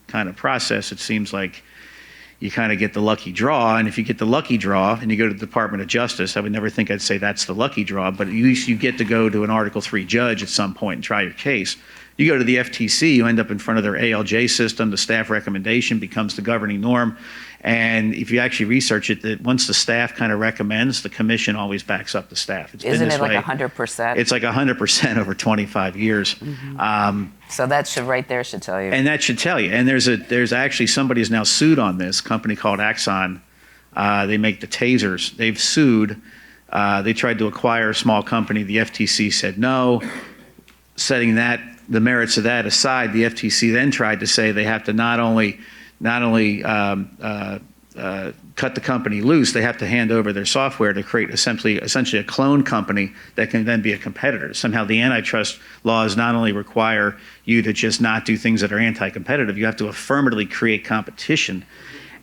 kind of process. It seems like you kind of get the lucky draw. And if you get the lucky draw and you go to the Department of Justice, I would never think I'd say that's the lucky draw, but at least you get to go to an Article III judge at some point and try your case. You go to the FTC, you end up in front of their ALJ system, the staff recommendation becomes the governing norm. And if you actually research it, that once the staff kind of recommends, the commission always backs up the staff. Isn't it like 100%? It's like 100% over 25 years. So that should tell you. And that should tell you. And there's actually somebody is now sued on this, a company called Axon. They make the tasers. They've sued. They tried to acquire a small company. The FTC said no. Setting the merits of that aside, the FTC then tried to say they have to not only cut the company loose, they have to hand over their software to create essentially a clone company that can then be a competitor. Somehow the antitrust laws not only require you to just not do things that are anti-competitive, you have to affirmatively create competition.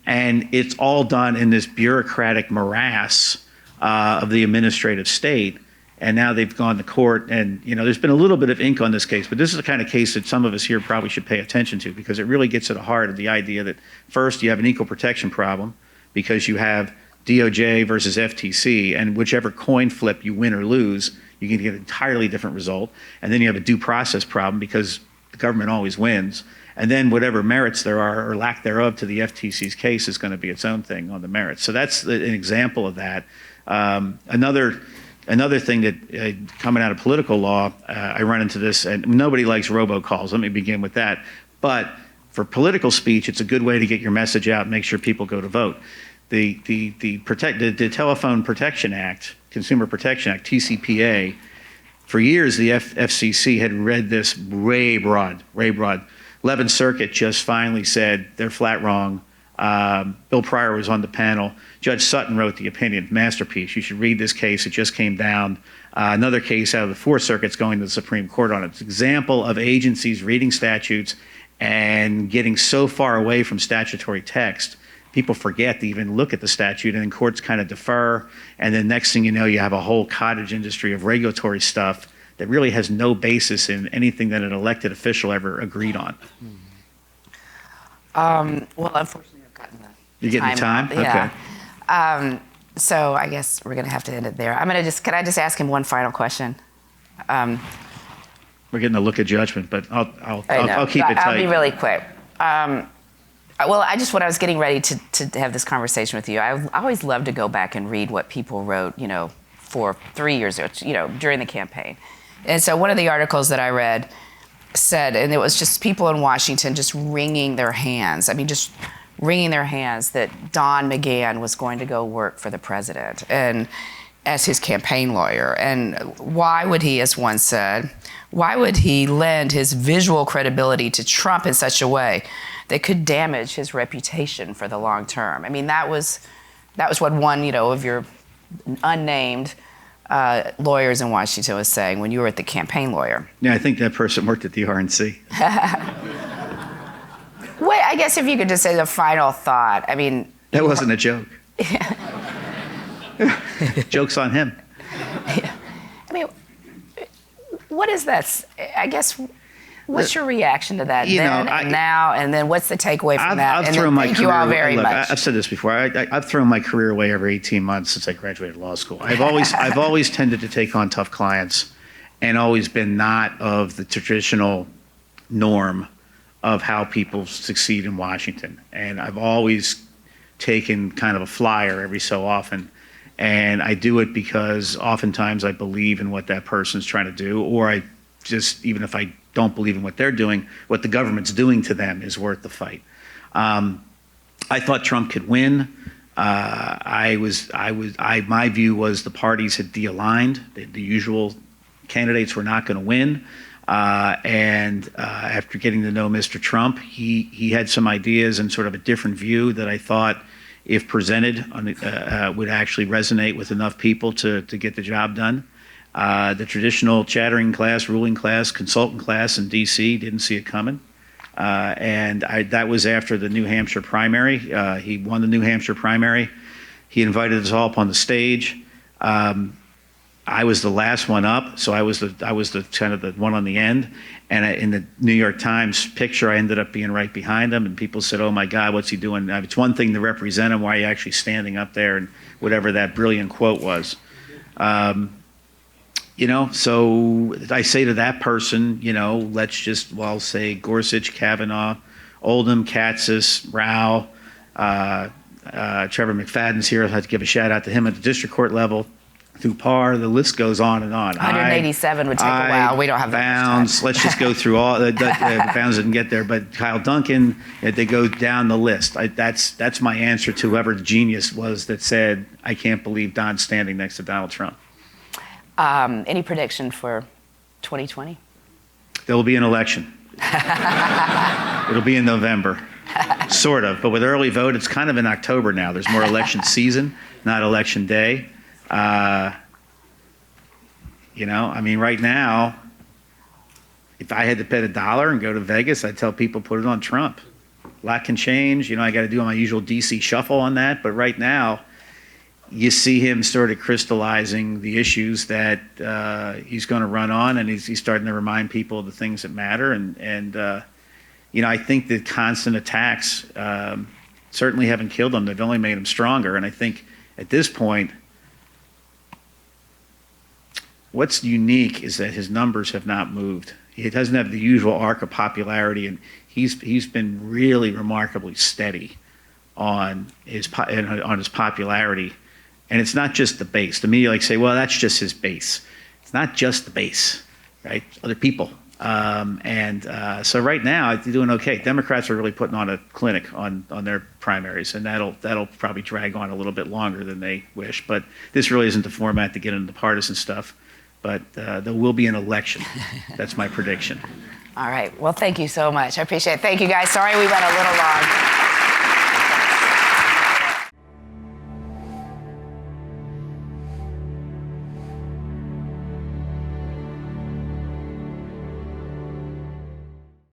And it's all done in this bureaucratic morass of the administrative state. And now they've gone to court, and there's been a little bit of ink on this case, but this is the kind of case that some of us here probably should pay attention to, because it really gets at the heart of the idea that first you have an equal protection problem because you have DOJ versus FTC, and whichever coin flip you win or lose, you can get an entirely different result. And then you have a due process problem because the government always wins. And then whatever merits there are or lack thereof to the FTC's case is going to be its own thing on the merits. So that's an example of that. Another thing that coming out of political law, I run into this, and nobody likes robocalls. Let me begin with that. But for political speech, it's a good way to get your message out and make sure people go to vote. The Telephone Protection Act, Consumer Protection Act, TCPA, for years the FCC had read this way broad. 11th Circuit just finally said they're flat wrong. Bill Pryor was on the panel. Judge Sutton wrote the opinion, masterpiece. You should read this case. It just came down. Another case out of the Fourth Circuit's going to the Supreme Court on it. It's an example of agencies reading statutes and getting so far away from statutory text, people forget to even look at the statute, and then courts kind of defer. And then next thing you know, you have a whole cottage industry of regulatory stuff that really has no basis in anything that an elected official ever agreed on. Well, unfortunately, I've gotten the You're getting the time? Yeah. Okay. So I guess we're going to have to end it there. Can I just ask him one final question? We're getting a look of judgment, but I'll keep it tight. I'll be really quick. Well, when I was getting ready to have this conversation with you, I always love to go back and read what people wrote, for 3 years, during the campaign. And so one of the articles that I read said, and it was just people in Washington just wringing their hands. Just wringing their hands that Don McGahn was going to go work for the president and as his campaign lawyer. And why would he, as one said, why would he lend his visual credibility to Trump in such a way that could damage his reputation for the long term? That was what one, of your unnamed lawyers in Washington was saying when you were at the campaign lawyer. Yeah, I think that person worked at the RNC. Wait, I guess if you could just say the final thought. That wasn't a joke. Joke's on him. What is that? I guess, what's your reaction to that now, and then what's the takeaway from that? I've thrown my thank career you all very away. much. I've said this before. I've thrown my career away every 18 months since I graduated law school. I've always tended to take on tough clients, and always been not of the traditional norm of how people succeed in Washington. And I've always taken kind of a flyer every so often. And I do it because oftentimes I believe in what that person's trying to do, or I just, even if I don't believe in what they're doing, what the government's doing to them is worth the fight. I thought Trump could win. My view was the parties had de-aligned. The usual candidates were not going to win. After getting to know Mr. Trump, he had some ideas and sort of a different view that I thought, if presented, would actually resonate with enough people to get the job done. The traditional chattering class, ruling class, consultant class in D.C. didn't see it coming. That was after the New Hampshire primary. He won the New Hampshire primary. He invited us all up on the stage. I was the last one up, so I was the kind of the one on the end. And in the New York Times picture, I ended up being right behind him. And people said, "Oh my God, what's he doing?" It's one thing to represent him. Why are you actually standing up there? And whatever that brilliant quote was. So I say to that person, let's just, say Gorsuch, Cavanaugh, Oldham, Katsas, Rao, Trevor McFadden's here. I'd like to give a shout out to him at the district court level. Through par, the list goes on and on. 187 would take a while. We don't have that Bounds. much time. Let's just go through all the Bounds didn't get there, but Kyle Duncan. They go down the list. That's my answer to whoever the genius was that said, "I can't believe Don's standing next to Donald Trump." Any prediction for 2020? There will be an election. It'll be in November, sort of, but with early vote, it's kind of in October now. There's more election season, not election day. Right now, if I had to bet $1 and go to Vegas, I'd tell people put it on Trump. A lot can change. I got to do my usual DC shuffle on that. But right now, you see him sort of crystallizing the issues that he's going to run on, and he's starting to remind people of the things that matter. I think the constant attacks certainly haven't killed him. They've only made him stronger. And I think at this point, what's unique is that his numbers have not moved. He doesn't have the usual arc of popularity, and he's been really remarkably steady on his popularity. And it's not just the base. The media say, well, that's just his base. It's not just the base, right? Other people. So right now, they're doing okay. Democrats are really putting on a clinic on their primaries, and that'll probably drag on a little bit longer than they wish. But this really isn't the format to get into the partisan stuff. But there will be an election. That's my prediction. All right. Well, thank you so much. I appreciate it. Thank you, guys. Sorry we went a little long.